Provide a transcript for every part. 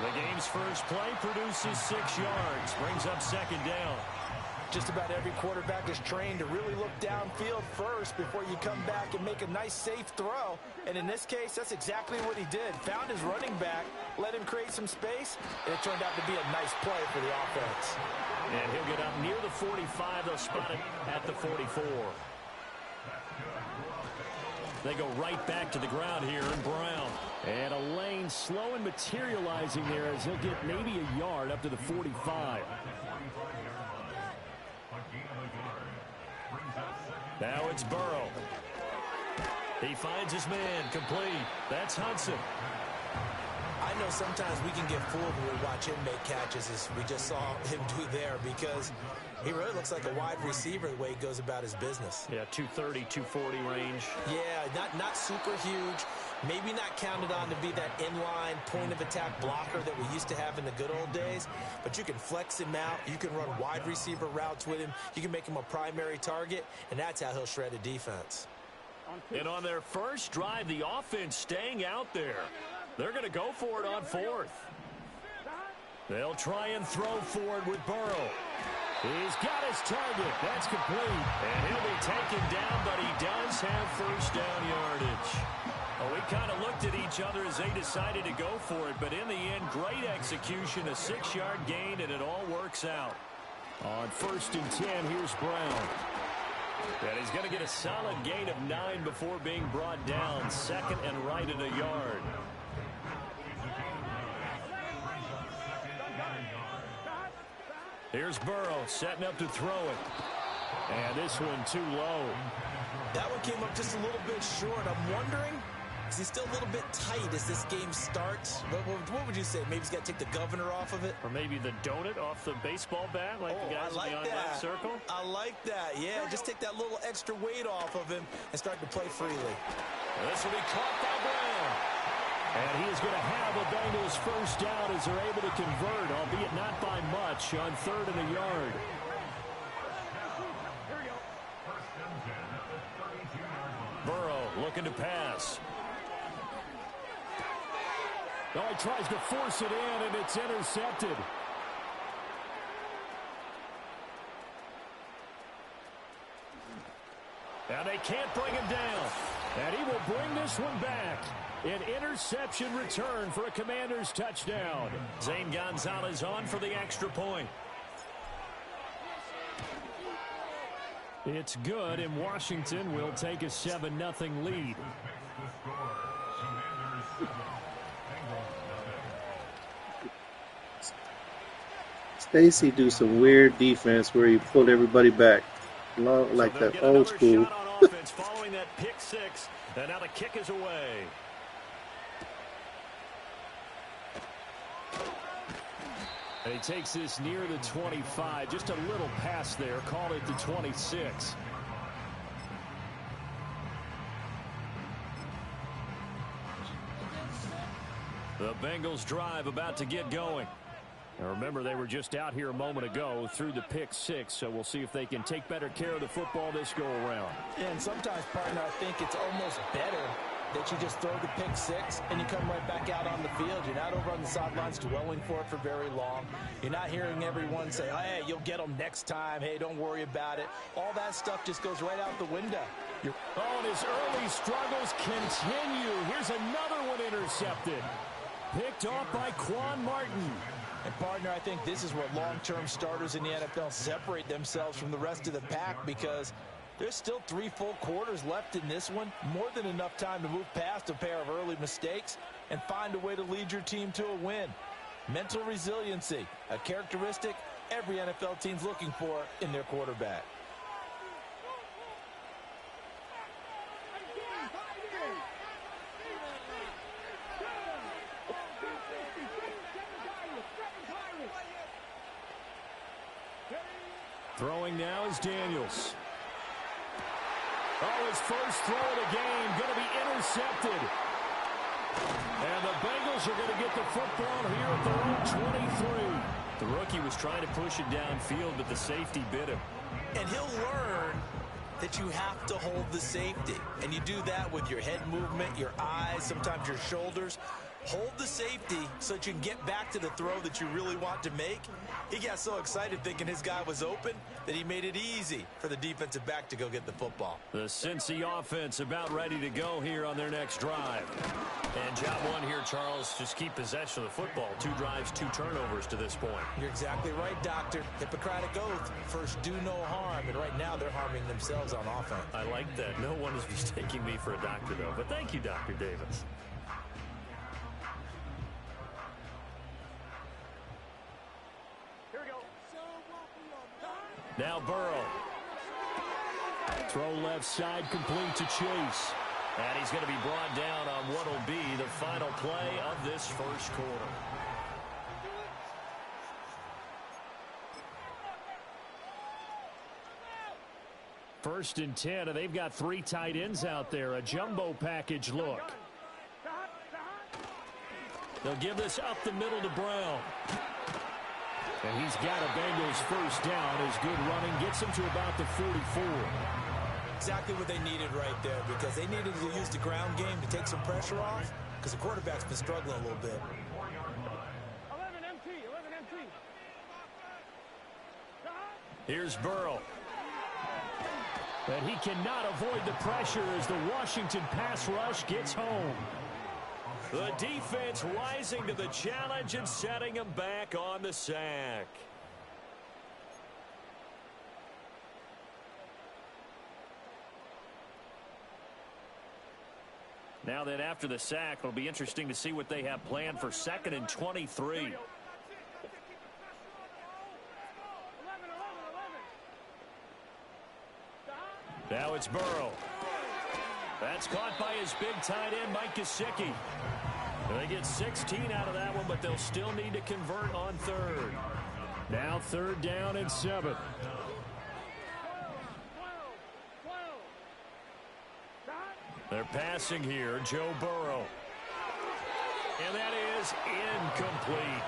The game's first play produces 6 yards, brings up second down. Just about every quarterback is trained to really look downfield first before you come back and make a nice, safe throw. And in this case, that's exactly what he did. Found his running back, let him create some space, and it turned out to be a nice play for the offense. And he'll get up near the 45. They'll spot it at the 44. They go right back to the ground here in Brown. And a lane slow and materializing there as he'll get maybe a yard up to the 45. Now it's Burrow. He finds his man complete. That's Hudson. I know sometimes we can get fooled when we watch him make catches, as we just saw him do there, because he really looks like a wide receiver the way he goes about his business. Yeah, 230, 240 range. Yeah, not super huge. Maybe not counted on to be that inline point-of-attack blocker that we used to have in the good old days, but you can flex him out. You can run wide receiver routes with him. You can make him a primary target, and that's how he'll shred a defense. And on their first drive, the offense staying out there. They're going to go for it on 4th. They'll try and throw forward with Burrow. He's got his target. That's complete. And he'll be taken down, but he does have first down yardage. Well, we kind of looked at each other as they decided to go for it, but in the end, great execution, a 6-yard gain, and it all works out. On 1st and 10, here's Brown. And he's going to get a solid gain of 9 before being brought down. Second and right at a yard. Here's Burrow setting up to throw it. And this one too low. That one came up just a little bit short. I'm wondering, is he still a little bit tight as this game starts? What would you say? Maybe he's got to take the governor off of it? Or maybe the donut off the baseball bat like the guys in the left circle? I like that. Yeah, just take that little extra weight off of him and start to play freely. This will be caught by Brown. And he is going to have a Bengals first down as they're able to convert, albeit not by much, on 3rd and a yard. Burrow looking to pass. Oh, he tries to force it in, and it's intercepted. Now they can't bring him down. And he will bring this one back. An interception return for a Commanders touchdown. Zane Gonzalez on for the extra point. It's good, and Washington will take a 7-0 lead. Stacy do some weird defense where he pulled everybody back, like so that old school. Shot on offense following that pick 6, and now the kick is away. And he takes this near the 25. Just a little pass there. Call it the 26. The Bengals drive about to get going. Now remember, they were just out here a moment ago through the pick 6, so we'll see if they can take better care of the football this go around. And sometimes, partner, I think it's almost better that you just throw the pick 6 and you come right back out on the field. You're not over on the sidelines dwelling for it for very long. You're not hearing everyone say, hey, you'll get them next time. Hey, don't worry about it. All that stuff just goes right out the window. And his early struggles continue. Here's another one intercepted. Picked off by Quan Martin. And, partner, I think this is where long-term starters in the NFL separate themselves from the rest of the pack, because there's still 3 full quarters left in this one. More than enough time to move past a pair of early mistakes and find a way to lead your team to a win. Mental resiliency, a characteristic every NFL team's looking for in their quarterback. Throwing now is Daniels. Oh, his first throw of the game going to be intercepted. And the Bengals are going to get the football here at their own 23. The rookie was trying to push it downfield, but the safety bit him. And he'll learn that you have to hold the safety. And you do that with your head movement, your eyes, sometimes your shoulders. hold the safety so that you can get back to the throw that you really want to make. He got so excited thinking his guy was open that he made it easy for the defensive back to go get the football. The Cincy offense about ready to go here on their next drive. And job one here, Charles, just keep possession of the football. 2 drives, 2 turnovers to this point. You're exactly right, Doctor. Hippocratic oath, first do no harm. And right now they're harming themselves on offense. I like that. No one is mistaking me for a doctor, though. But thank you, Dr. Davis. Now Burrow. Throw left side complete to Chase. And he's going to be brought down on what will be the final play of this first quarter. First and 10, and they've got 3 tight ends out there. A jumbo package look. They'll give this up the middle to Brown. And he's got a Bengals first down as good running gets him to about the 44. Exactly what they needed right there, because they needed to use the ground game to take some pressure off, because the quarterback's been struggling a little bit. 11 MT. Here's Burrow. But he cannot avoid the pressure as the Washington pass rush gets home. The defense rising to the challenge and setting him back on the sack. Now then, after the sack, it'll be interesting to see what they have planned for 2nd and 23. Now it's Burrow. That's caught by his big tight end, Mike Gesicki. They get 16 out of that one, but they'll still need to convert on 3rd. Now 3rd down and 7. They're passing here, Joe Burrow. And that is incomplete.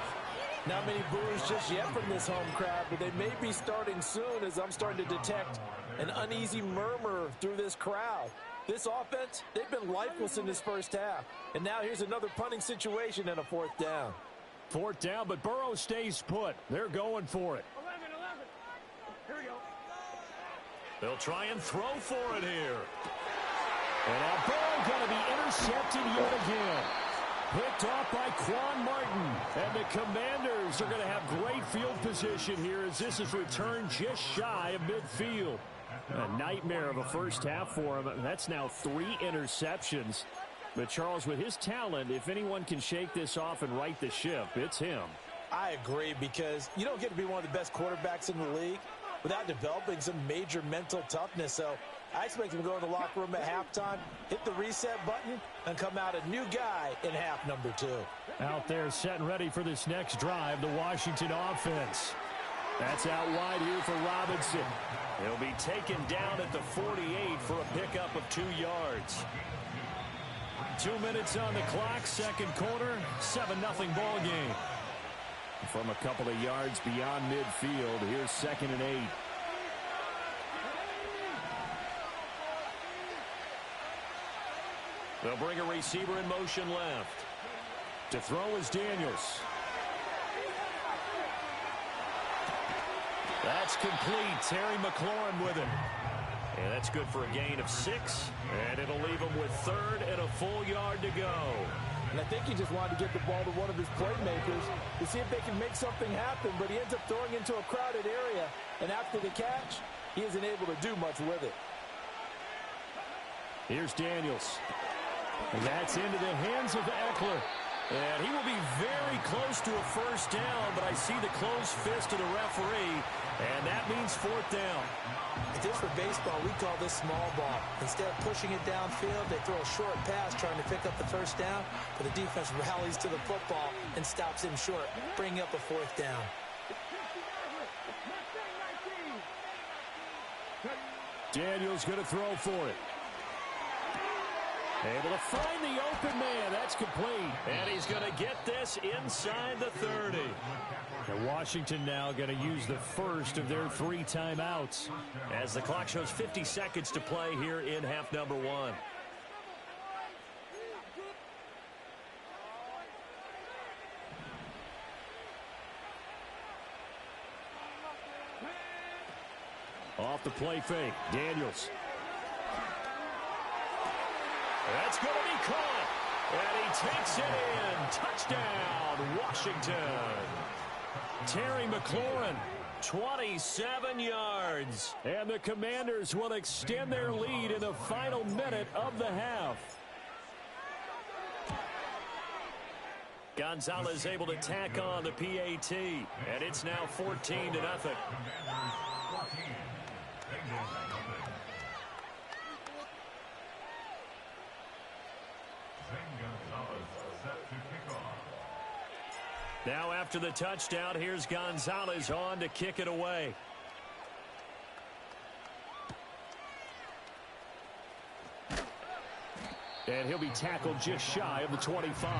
Not many boos just yet from this home crowd, but they may be starting soon as I'm starting to detect an uneasy murmur through this crowd. This offense, they've been lifeless in this first half. And now here's another punting situation and a 4th down. 4th down, but Burrow stays put. They're going for it. 11. Here we go. They'll try and throw for it here. And now Burrow going to be intercepted yet again. Picked off by Quan Martin. And the Commanders are going to have great field position here as this is returned just shy of midfield. A nightmare of a first half for him. That's now 3 interceptions. But Charles, with his talent, if anyone can shake this off and right the ship, it's him. I agree, because you don't get to be one of the best quarterbacks in the league without developing some major mental toughness. So I expect him to go in the locker room at halftime, hit the reset button, and come out a new guy in half number 2. Out there setting ready for this next drive, the Washington offense. That's out wide here for Robinson. He'll be taken down at the 48 for a pickup of 2 yards. 2 minutes on the clock, 2nd quarter, 7-0 ball game. From a couple of yards beyond midfield, here's 2nd and 8. They'll bring a receiver in motion left. To throw is Daniels. That's complete. Terry McLaurin with it. And that's good for a gain of 6. And it'll leave him with 3rd and a full yard to go. And I think he just wanted to get the ball to one of his playmakers to see if they can make something happen. But he ends up throwing into a crowded area. And after the catch, he isn't able to do much with it. Here's Daniels. And that's into the hands of Eckler. And he will be very close to a first down, but I see the closed fist of the referee, and that means 4th down. If this were baseball, we call this small ball. Instead of pushing it downfield, they throw a short pass trying to pick up the first down, but the defense rallies to the football and stops him short, bringing up a 4th down. Daniels going to throw for it. Able to find the open man. That's complete. And he's going to get this inside the 30. And Washington now going to use the first of their 3 timeouts as the clock shows 50 seconds to play here in half number 1. off the play fake. Daniels. That's going to be caught. And he takes it in. Touchdown, Washington. Terry McLaurin, 27 yards. And the Commanders will extend their lead in the final minute of the half. Gonzalez able to tack on the PAT. And it's now 14-0. Now after the touchdown, here's Gonzalez on to kick it away. And he'll be tackled just shy of the 25.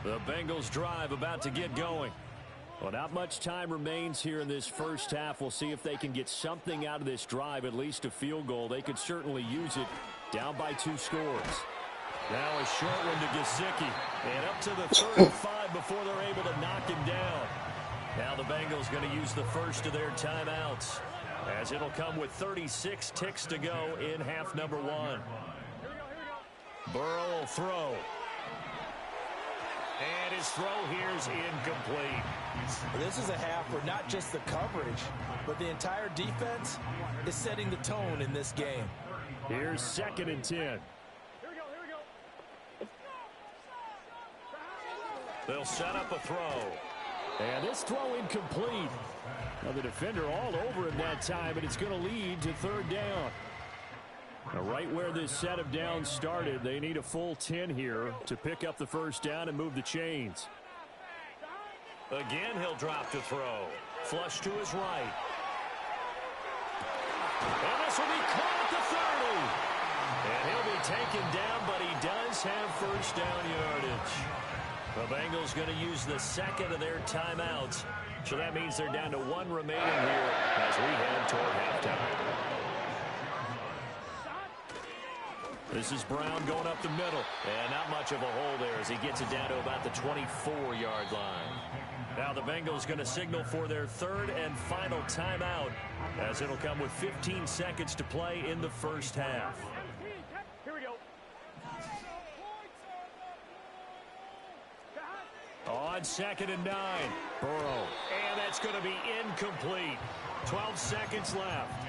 The Bengals drive about to get going. Well, not much time remains here in this first half. We'll see if they can get something out of this drive, at least a field goal. They could certainly use it. Down by 2 scores. Now a short one to Gesicki. And up to the 35 before they're able to knock him down. Now the Bengals going to use the first of their timeouts, as it'll come with 36 ticks to go in half number 1. Burrow will throw. And his throw here is incomplete. This is a half where not just the coverage, but the entire defense is setting the tone in this game. Here's 2nd and 10. Here we go. They'll set up a throw. And this throw incomplete. Now the defender all over him that time, and it's going to lead to 3rd down. Now right where this set of downs started, they need a full 10 here to pick up the first down and move the chains. Again, he'll drop to throw. Flush to his right. And this will be caught at the 30. And he'll be taken down, but he does have first down yardage. The Bengals going to use the 2nd of their timeouts. So that means they're down to 1 remaining here as we head toward halftime. This is Brown going up the middle. And not much of a hole there as he gets it down to about the 24-yard line. Now the Bengals going to signal for their 3rd and final timeout, as it'll come with 15 seconds to play in the first half. Here we go. On 2nd and 9, Burrow. And that's going to be incomplete. 12 seconds left.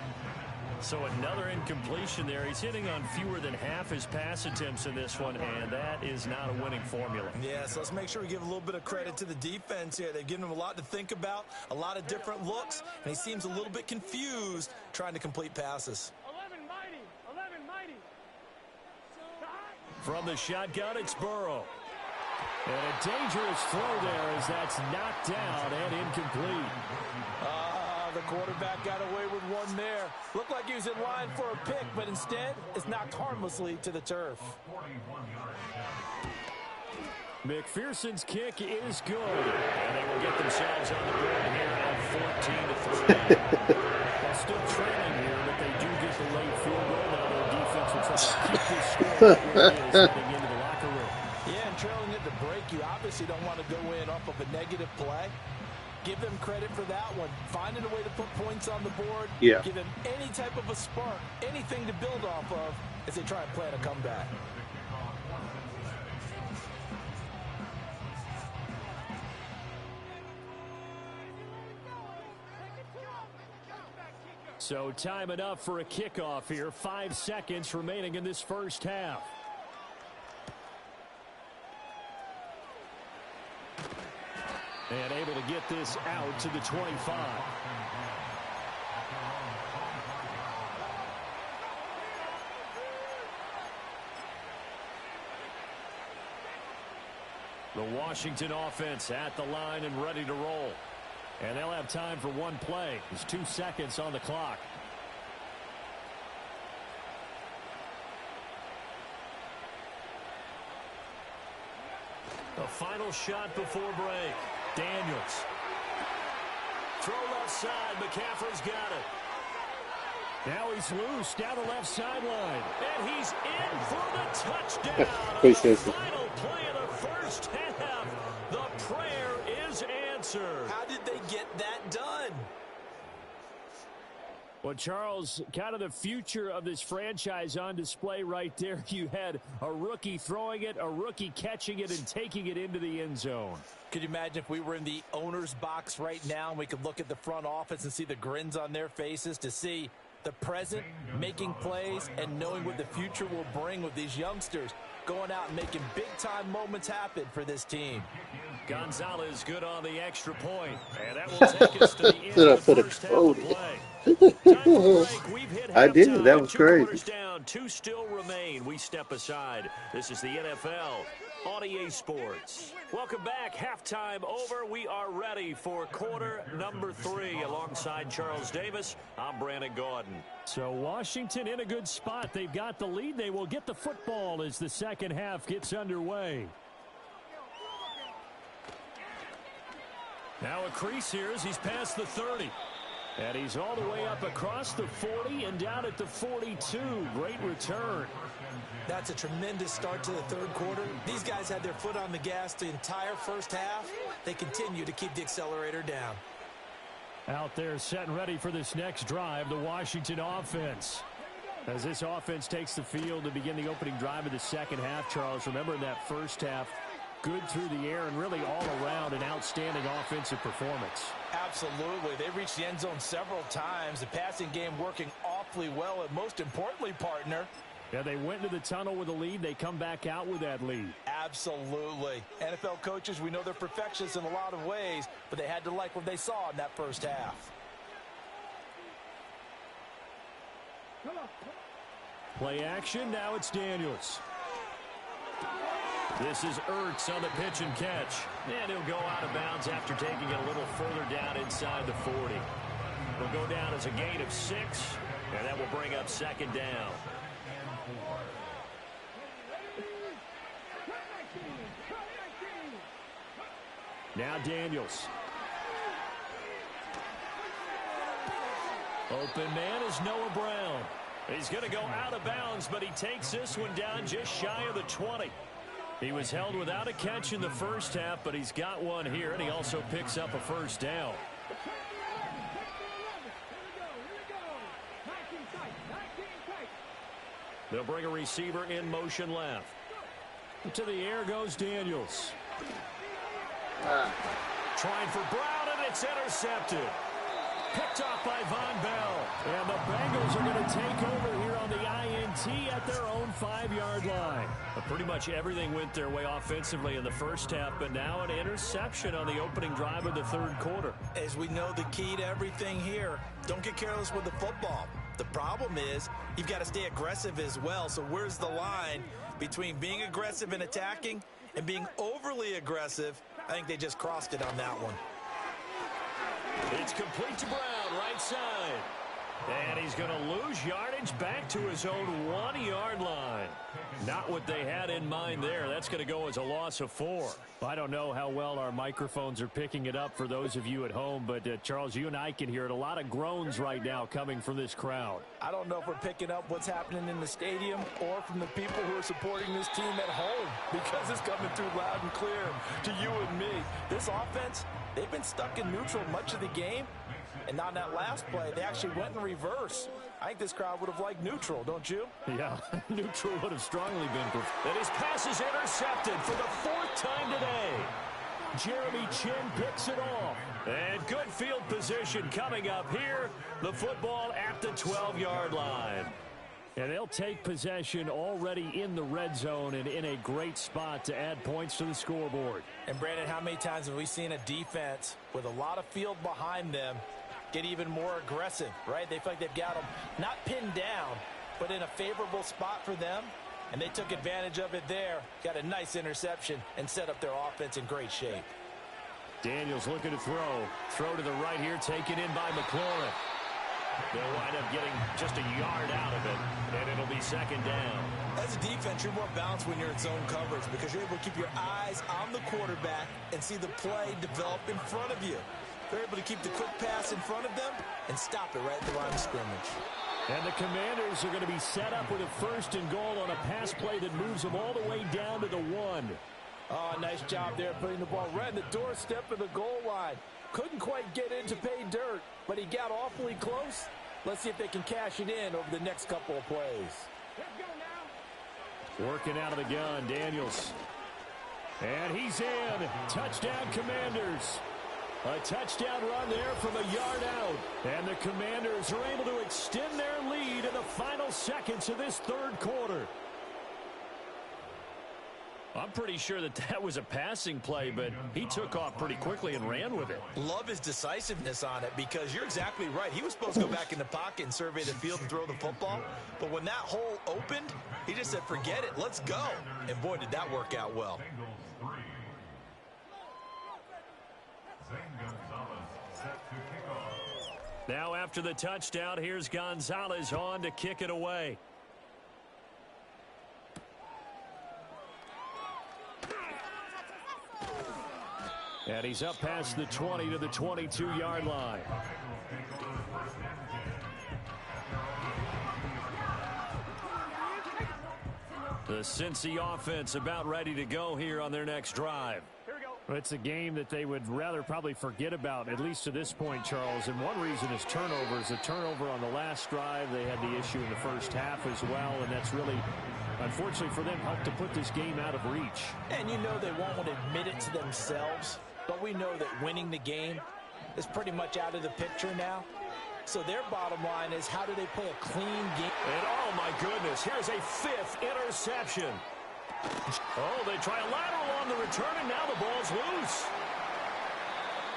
So another incompletion there. He's hitting on fewer than half his pass attempts in this one, and that is not a winning formula. Yeah, so let's make sure we give a little bit of credit to the defense here. They've given him a lot to think about, a lot of different looks, and he seems a little bit confused trying to complete passes. 11 mighty. From the shotgun, it's Burrow. And a dangerous throw there as that's knocked down and incomplete. The quarterback got away with one there. Looked like he was in line for a pick, but instead it's knocked harmlessly to the turf. McPherson's kick is good. And they will get themselves on the board here at 14-3. They're still trailing here, but they do get the late field goal. Now their defense will try to keep this score where it is heading into the locker room. Yeah, and trailing at the break, you obviously don't want to go in off of a negative play. Give them credit for that one. Finding a way to put points on the board. Yeah. Give them any type of a spark, anything to build off of as they try and plan a comeback. So time enough for a kickoff here. 5 seconds remaining in this first half. And able to get this out to the 25. The Washington offense at the line and ready to roll. And they'll have time for one play. There's 2 seconds on the clock. The final shot before break. Daniels. Throw left side. McCaffrey's got it. Now he's loose down the left sideline. And he's in for the touchdown. The final play of the first half. The prayer is answered. unanswered. How did they get that done? Well, Charles, kind of the future of this franchise on display right there. You had a rookie throwing it, a rookie catching it, and taking it into the end zone. Could you imagine if we were in the owner's box right now and we could look at the front office and see the grins on their faces, to see the present making plays and knowing what the future will bring with these youngsters going out and making big-time moments happen for this team. Gonzalez good on the extra point, and that will take us to the end of the first half of play. Time for a break. We've hit I did. halftime. That was 2 crazy. quarters down, 2 still remain. We step aside. This is the NFL on EA Sports. Welcome back. Halftime over. We are ready for quarter number 3. Alongside Charles Davis, I'm Brandon Gaudin. So Washington in a good spot. They've got the lead. They will get the football as the second half gets underway. Now a crease here as he's past the 30. And he's all the way up across the 40 and down at the 42. Great return. That's a tremendous start to the third quarter. These guys had their foot on the gas the entire first half. They continue to keep the accelerator down. Out there set and ready for this next drive, the Washington offense. As this offense takes the field to begin the opening drive of the second half, Charles, remember in that first half, good through the air and really all around an outstanding offensive performance. Absolutely. They reached the end zone several times. The passing game working awfully well, and most importantly, partner, yeah, they went into the tunnel with a lead. They come back out with that lead. absolutely. NFL coaches, we know they're perfectionists in a lot of ways, but they had to like what they saw in that first half. Play action. Now it's Daniels. This is Ertz on the pitch and catch. And he'll go out of bounds after taking it a little further down inside the 40. He'll go down as a gain of 6, and that will bring up second down. Now Daniels. Open man is Noah Brown. He's going to go out of bounds, but he takes this one down just shy of the 20. He was held without a catch in the first half, but he's got one here, and he also picks up a first down. They'll bring a receiver in motion left. To the air goes Daniels. Trying for Brown, and it's intercepted. Picked off by Von Bell. And the Bengals are going to take over here on the INT at their own 5-yard line. But pretty much everything went their way offensively in the first half, but now an interception on the opening drive of the third quarter. As we know, the key to everything here, don't get careless with the football. The problem is you've got to stay aggressive as well. So where's the line between being aggressive and attacking and being overly aggressive? I think they just crossed it on that one. It's complete to Brown, right side. And he's going to lose yardage back to his own 1-yard line. Not what they had in mind there. That's going to go as a loss of 4. I don't know how well our microphones are picking it up for those of you at home, but Charles, you and I can hear it. A lot of groans right now coming from this crowd. I don't know if we're picking up what's happening in the stadium or from the people who are supporting this team at home, because it's coming through loud and clear to you and me. This offense, they've been stuck in neutral much of the game. And on that last play, they actually went in reverse. I think this crowd would have liked neutral, don't you? Yeah, neutral would have strongly been preferred. And his pass is intercepted for the 4th time today. Jeremy Chin picks it off. And good field position coming up here. The football at the 12-yard line. And they'll take possession already in the red zone and in a great spot to add points to the scoreboard. And Brandon, how many times have we seen a defense with a lot of field behind them get even more aggressive, right? They feel like they've got them not pinned down, but in a favorable spot for them. And they took advantage of it there. Got a nice interception and set up their offense in great shape. Daniels looking to throw. Throw to the right here, taken in by McLaurin. They'll wind up getting just a yard out of it, and it'll be second down. As a defense, you're more balanced when you're in zone coverage because you're able to keep your eyes on the quarterback and see the play develop in front of you. They're able to keep the quick pass in front of them and stop it right at the line of scrimmage. And the Commanders are going to be set up with a 1st and goal on a pass play that moves them all the way down to the 1. Oh, nice job there putting the ball right in the doorstep of the goal line. Couldn't quite get in to pay dirt, but he got awfully close. Let's see if they can cash it in over the next couple of plays. Let's go now. Working out of the gun, Daniels. And he's in. Touchdown, Commanders. A touchdown run there from a yard out. And the Commanders are able to extend their lead in the final seconds of this third quarter. I'm pretty sure that that was a passing play, but he took off pretty quickly and ran with it. Love his decisiveness on it because you're exactly right. He was supposed to go back in the pocket and survey the field and throw the football. But when that hole opened, he just said, forget it, let's go. And boy, did that work out well. Now after the touchdown, here's Gonzalez on to kick it away. And he's up past the 20 to the 22-yard line. The Cincy offense about ready to go here on their next drive. Well, it's a game that they would rather probably forget about, at least to this point, Charles. And one reason is turnovers. A turnover on the last drive. They had the issue in the first half as well, and that's really, unfortunately for them, helped to put this game out of reach. And you know they won't admit it to themselves, but we know that winning the game is pretty much out of the picture now. So their bottom line is, how do they play a clean game? And oh my goodness, here's a 5th interception. Oh, they try a lateral on the return, and now the ball's loose.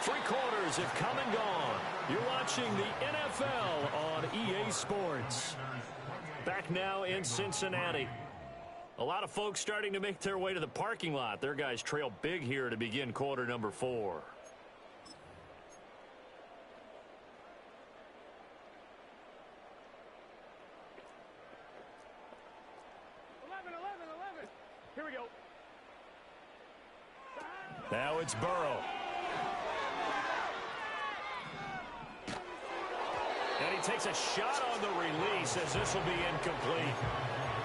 3 quarters have come and gone. You're watching the NFL on EA Sports. Back now in Cincinnati. A lot of folks starting to make their way to the parking lot. Their guys trail big here to begin quarter number 4. Here we go. Now it's Burrow. And he takes a shot on the release as this will be incomplete.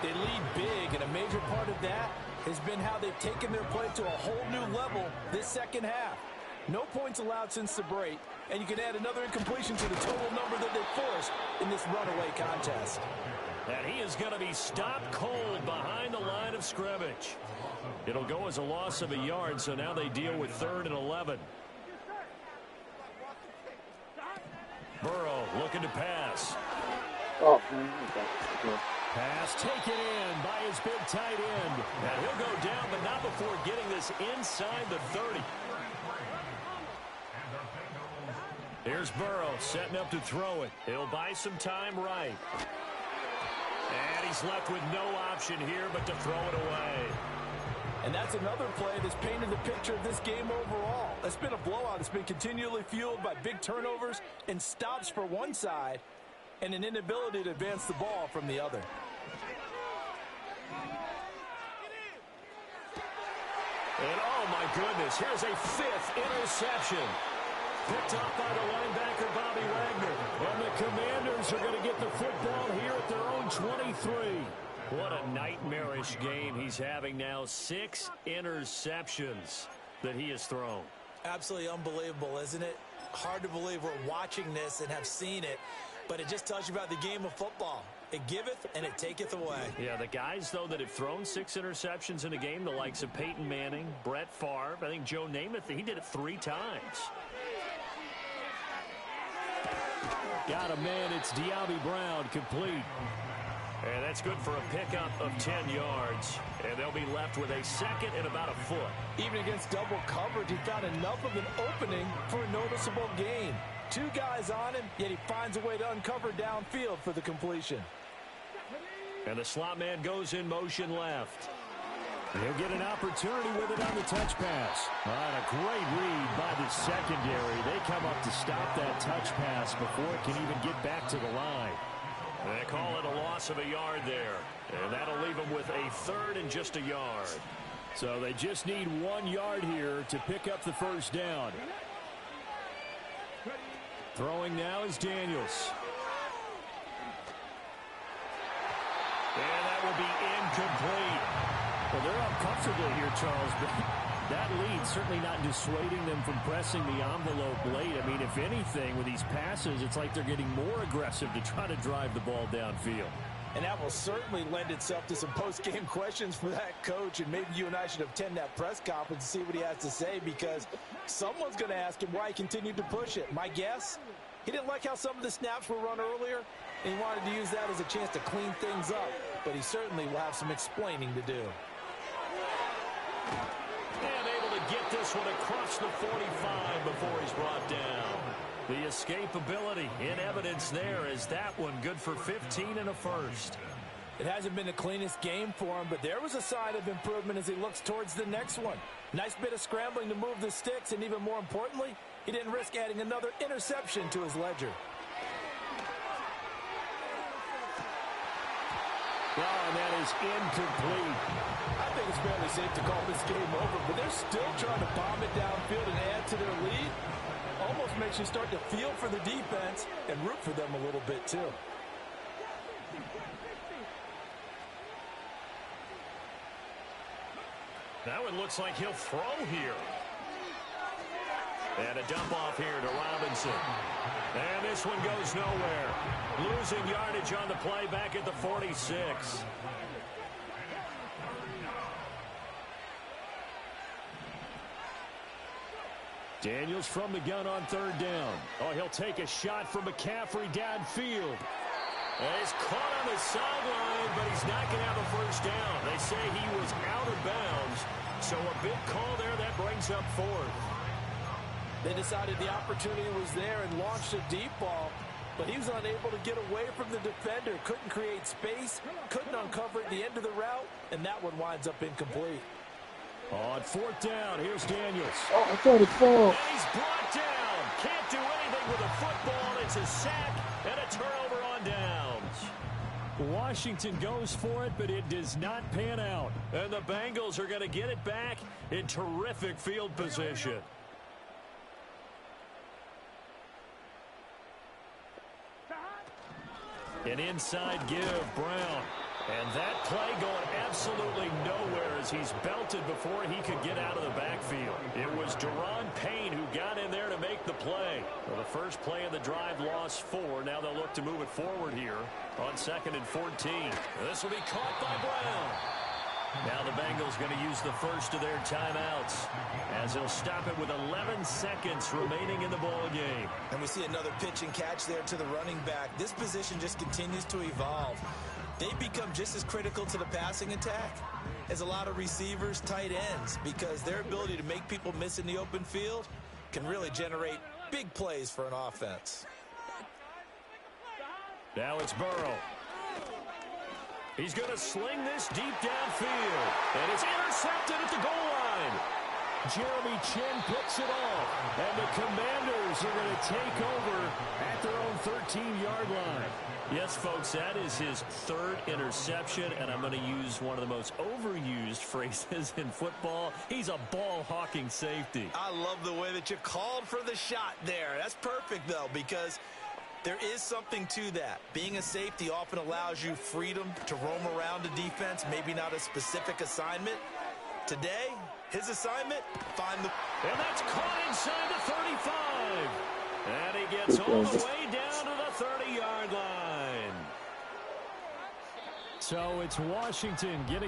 They lead big, and a major part of that has been how they've taken their play to a whole new level this second half. No points allowed since the break, and you can add another incompletion to the total number that they forced in this runaway contest. And he is going to be stopped cold behind the line of scrimmage. It'll go as a loss of a yard, so now they deal with 3rd and 11. Burrow looking to pass. Oh, Pass taken in by his big tight end. And he'll go down, but not before getting this inside the 30. Here's Burrow setting up to throw it. He'll buy some time right. And he's left with no option here but to throw it away. And that's another play that's painted the picture of this game overall. It's been a blowout. It's been continually fueled by big turnovers and stops for one side and an inability to advance the ball from the other. And oh my goodness, here's a 5th interception. Picked up by the linebacker, Bobby Wagner. And the Commanders are going to get the football here at their own 23. What a nightmarish game he's having now. 6 interceptions that he has thrown. Absolutely unbelievable, isn't it? Hard to believe we're watching this and have seen it, but it just tells you about the game of football. It giveth and it taketh away. Yeah, the guys, though, that have thrown 6 interceptions in a game, the likes of Peyton Manning, Brett Favre, I think Joe Namath, he did it 3 times. Got a man, it's Diaby Brown, complete. And that's good for a pickup of 10 yards. And they'll be left with a 2nd and about a foot. Even against double coverage, he found enough of an opening for a noticeable gain. 2 guys on him, yet he finds a way to uncover downfield for the completion. And the slot man goes in motion left. He'll get an opportunity with it on the touch pass. And a great read by the secondary. They come up to stop that touch pass before it can even get back to the line. They call it a loss of a yard there. And that'll leave them with a 3rd and just a yard. So they just need 1 yard here to pick up the first down. Throwing now is Daniels. And that will be incomplete. Well, they're up comfortably here, Charles, but that lead certainly not dissuading them from pressing the envelope late. I mean, if anything, with these passes, it's like they're getting more aggressive to try to drive the ball downfield. And that will certainly lend itself to some post-game questions for that coach, and maybe you and I should attend that press conference and see what he has to say, because someone's going to ask him why he continued to push it. My guess, he didn't like how some of the snaps were run earlier, and he wanted to use that as a chance to clean things up, but he certainly will have some explaining to do. And able to get this one across the 45 before he's brought down. The escapability in evidence there as that one good for 15 and a first. It hasn't been the cleanest game for him, but there was a sign of improvement as he looks towards the next one. Nice bit of scrambling to move the sticks, and even more importantly, he didn't risk adding another interception to his ledger. Well, and that is incomplete. I think it's fairly safe to call this game over, but they're still trying to bomb it downfield and add to their lead. Almost makes you start to feel for the defense and root for them a little bit, too. That one looks like he'll throw here. And a dump off here to Robinson. And this one goes nowhere. Losing yardage on the play back at the 46. Daniels from the gun on third down. Oh, he'll take a shot from McCaffrey downfield. And he's caught on the sideline, but he's not going to have a first down. They say he was out of bounds. So a big call there that brings up fourth. They decided the opportunity was there and launched a deep ball, but he was unable to get away from the defender. Couldn't create space, couldn't uncover at the end of the route, and that one winds up incomplete. On fourth down, here's Daniels. Oh, I thought it fell. And he's brought down. Can't do anything with a football. It's a sack and a turnover on downs. Washington goes for it, but it does not pan out. And the Bengals are going to get it back in terrific field position. An inside give, Brown. And that play going absolutely nowhere as he's belted before he could get out of the backfield. It was Daron Payne who got in there to make the play. Well, the first play of the drive lost 4. Now they'll look to move it forward here on 2nd and 14. This will be caught by Brown. Now the Bengals going to use the first of their timeouts as he'll stop it with 11 seconds remaining in the ball game. And we see another pitch and catch there to the running back. This position just continues to evolve. They become just as critical to the passing attack as a lot of receivers, tight ends, because their ability to make people miss in the open field can really generate big plays for an offense. Now it's Burrow. He's going to sling this deep downfield. And it's intercepted at the goal line. Jeremy Chin picks it off. And the Commanders are going to take over at their own 13-yard line. Yes, folks, that is his 3rd interception, and I'm going to use one of the most overused phrases in football. He's a ball-hawking safety. I love the way that you called for the shot there. That's perfect, though, because there is something to that. Being a safety often allows you freedom to roam around the defense, maybe not a specific assignment. Today, his assignment, find the... And that's caught inside the 35. And he gets all the way down to the 30-yard line. So it's Washington getting